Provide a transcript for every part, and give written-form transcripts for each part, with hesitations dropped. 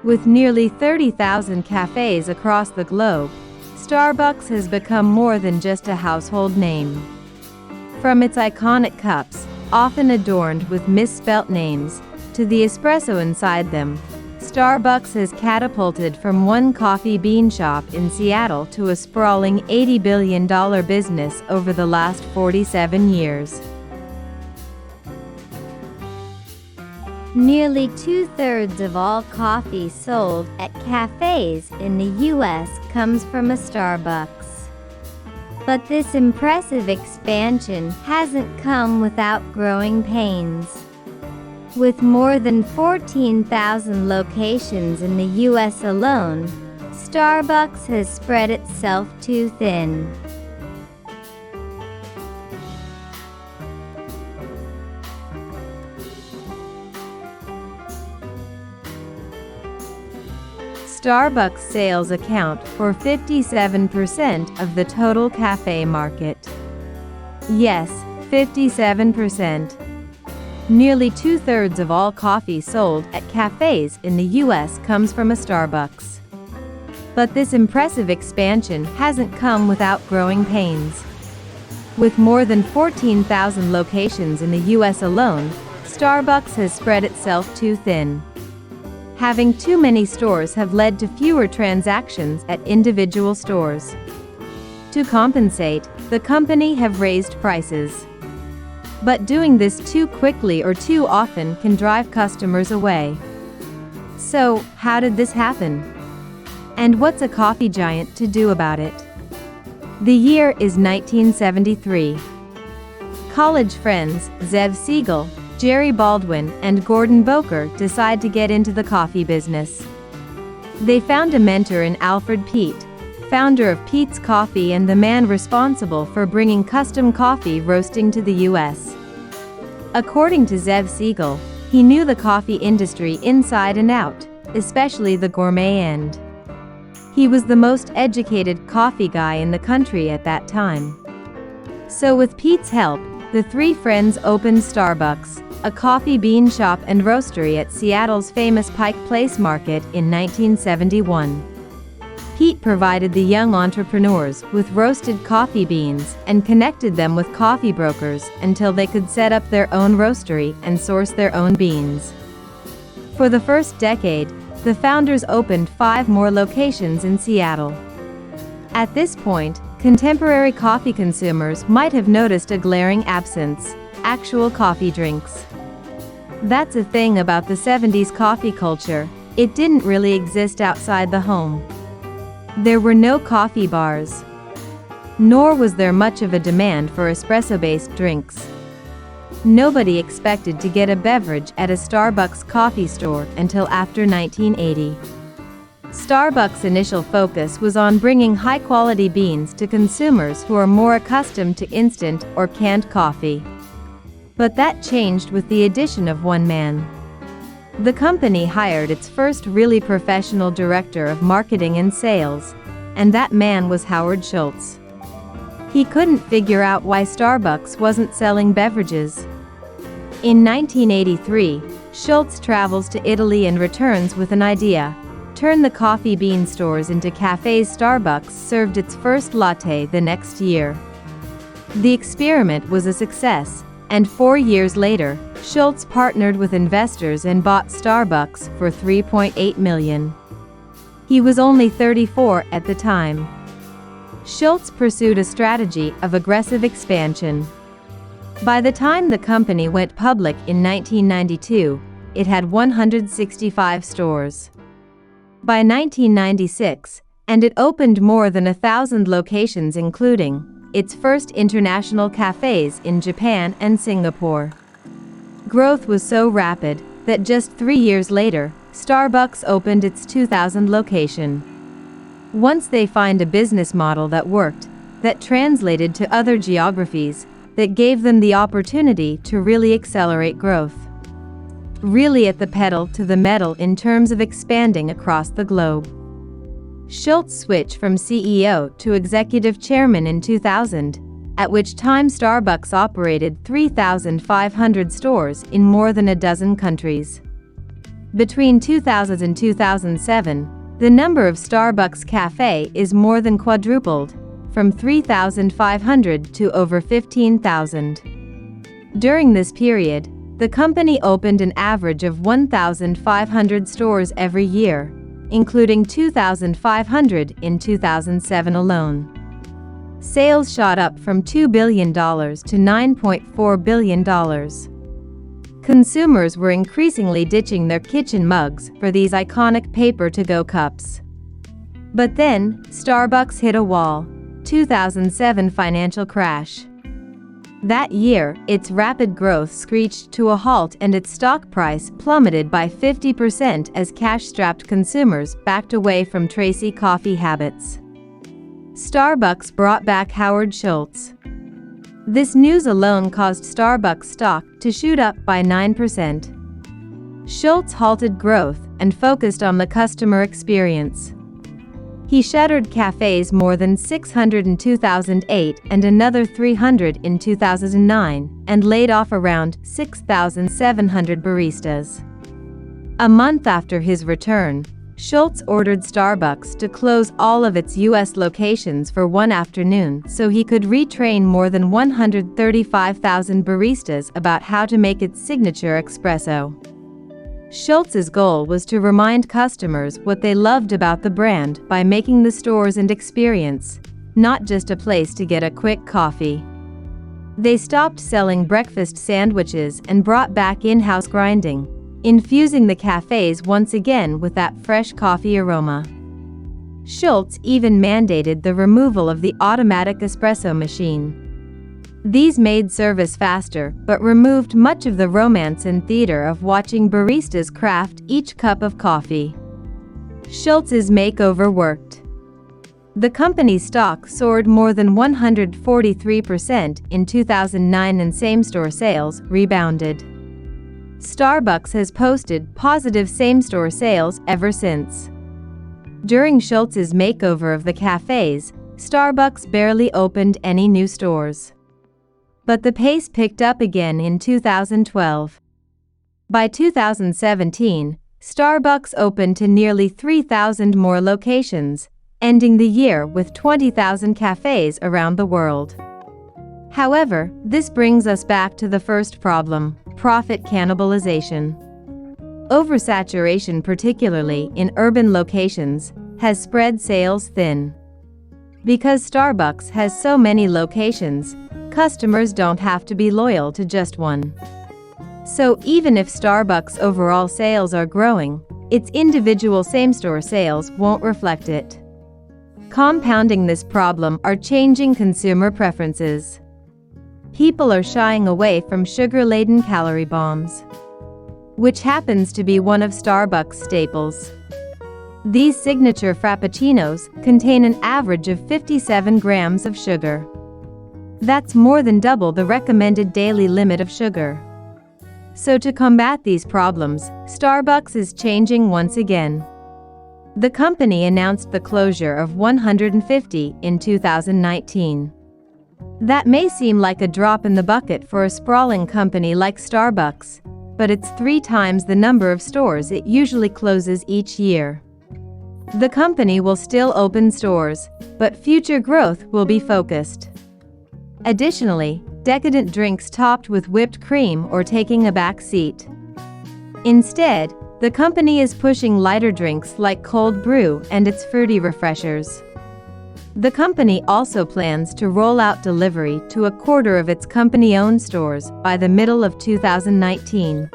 With nearly 30,000 cafes across the globe, Starbucks has become more than just a household name. From its iconic cups, often adorned with misspelt names, to the espresso inside them, Starbucks has catapulted from one coffee bean shop in Seattle to a sprawling $80 billion business over the last 47 years. Nearly two-thirds of all coffee sold at cafes in the U.S. comes from a Starbucks. But this impressive expansion hasn't come without growing pains. With more than 14,000 locations in the U.S. alone, Starbucks has spread itself too thin. Starbucks sales account for 57% of the total cafe market. Yes, 57%. Nearly two-thirds of all coffee sold at cafes in the U.S. comes from a Starbucks. But this impressive expansion hasn't come without growing pains. With more than 14,000 locations in the U.S. alone, Starbucks has spread itself too thin. Having too many stores have led to fewer transactions at individual stores. To compensate, the company have raised prices. But doing this too quickly or too often can drive customers away. So, how did this happen? And what's a coffee giant to do about it? The year is 1973. College friends, Zev Siegel, Jerry Baldwin, and Gordon Boker decide to get into the coffee business. They found a mentor in Alfred Peet, founder of Peet's Coffee and the man responsible for bringing custom coffee roasting to the U.S. According to Zev Siegel, he knew the coffee industry inside and out, especially the gourmet end. He was the most educated coffee guy in the country at that time. So with Peet's help, the three friends opened Starbucks, a coffee bean shop and roastery at Seattle's famous Pike Place Market in 1971. Peet provided the young entrepreneurs with roasted coffee beans and connected them with coffee brokers until they could set up their own roastery and source their own beans. For the first decade, the founders opened 5 more locations in Seattle. At this point, contemporary coffee consumers might have noticed a glaring absence: actual coffee drinks. That's a thing about the 70s coffee culture, it didn't really exist outside the home. There were no coffee bars. Nor was there much of a demand for espresso-based drinks. Nobody expected to get a beverage at a Starbucks coffee store until after 1980. Starbucks' initial focus was on bringing high-quality beans to consumers who are more accustomed to instant or canned coffee. But that changed with the addition of one man. The company hired its first really professional director of marketing and sales, and that man was Howard Schultz. He couldn't figure out why Starbucks wasn't selling beverages. In 1983, Schultz travels to Italy and returns with an idea: turn the coffee bean stores into cafes. Starbucks served its first latte the next year. The experiment was a success, and 4 years later, Schultz partnered with investors and bought Starbucks for $3.8 million. He was only 34 at the time. Schultz pursued a strategy of aggressive expansion. By the time the company went public in 1992, it had 165 stores. By 1996, and it opened more than 1,000 locations, including its first international cafes in Japan and Singapore. Growth was so rapid that just 3 years later, Starbucks opened its 2,000th location. Once they find a business model that worked, that translated to other geographies, that gave them the opportunity to really accelerate growth. Really at the pedal to the metal in terms of expanding across the globe. Schultz switched from CEO to executive chairman in 2000, at which time Starbucks operated 3,500 stores in more than a dozen countries. Between 2000 and 2007, the number of Starbucks cafes is more than quadrupled, from 3,500 to over 15,000. During this period, the company opened an average of 1,500 stores every year, including 2,500 in 2007 alone. Sales shot up from $2 billion to $9.4 billion. Consumers were increasingly ditching their kitchen mugs for these iconic paper-to-go cups. But then, Starbucks hit a wall. 2007 financial crash. That year, its rapid growth screeched to a halt and its stock price plummeted by 50% as cash-strapped consumers backed away from Tracy coffee habits. Starbucks brought back Howard Schultz. This news alone caused Starbucks stock to shoot up by 9%. Schultz halted growth and focused on the customer experience. He shuttered cafes more than 600 in 2008 and another 300 in 2009, and laid off around 6,700 baristas. A month after his return, Schultz ordered Starbucks to close all of its U.S. locations for one afternoon so he could retrain more than 135,000 baristas about how to make its signature espresso. Schultz's goal was to remind customers what they loved about the brand by making the stores an experience, not just a place to get a quick coffee. They stopped selling breakfast sandwiches and brought back in-house grinding, infusing the cafes once again with that fresh coffee aroma. Schultz even mandated the removal of the automatic espresso machine. These made service faster, but removed much of the romance and theater of watching baristas craft each cup of coffee. Schultz's makeover worked. The company's stock soared more than 143% in 2009 and same-store sales rebounded. Starbucks has posted positive same-store sales ever since. During Schultz's makeover of the cafes, Starbucks barely opened any new stores. But the pace picked up again in 2012. By 2017, Starbucks opened to nearly 3,000 more locations, ending the year with 20,000 cafes around the world. However, this brings us back to the first problem: profit cannibalization. Oversaturation, particularly in urban locations, has spread sales thin. Because Starbucks has so many locations, customers don't have to be loyal to just one. So even if Starbucks' overall sales are growing, its individual same-store sales won't reflect it. Compounding this problem are changing consumer preferences. People are shying away from sugar-laden calorie bombs, which happens to be one of Starbucks' staples. These signature frappuccinos contain an average of 57 grams of sugar. That's more than double the recommended daily limit of sugar. So to combat these problems, Starbucks is changing once again. The company announced the closure of 150 in 2019. That may seem like a drop in the bucket for a sprawling company like Starbucks, but it's 3 times the number of stores it usually closes each year. The company will still open stores, but future growth will be focused. Additionally, decadent drinks topped with whipped cream or taking a back seat. Instead, the company is pushing lighter drinks like cold brew and its fruity refreshers. The company also plans to roll out delivery to a quarter of its company-owned stores by the middle of 2019.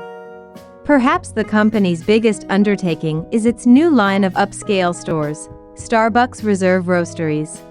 Perhaps the company's biggest undertaking is its new line of upscale stores, Starbucks Reserve Roasteries.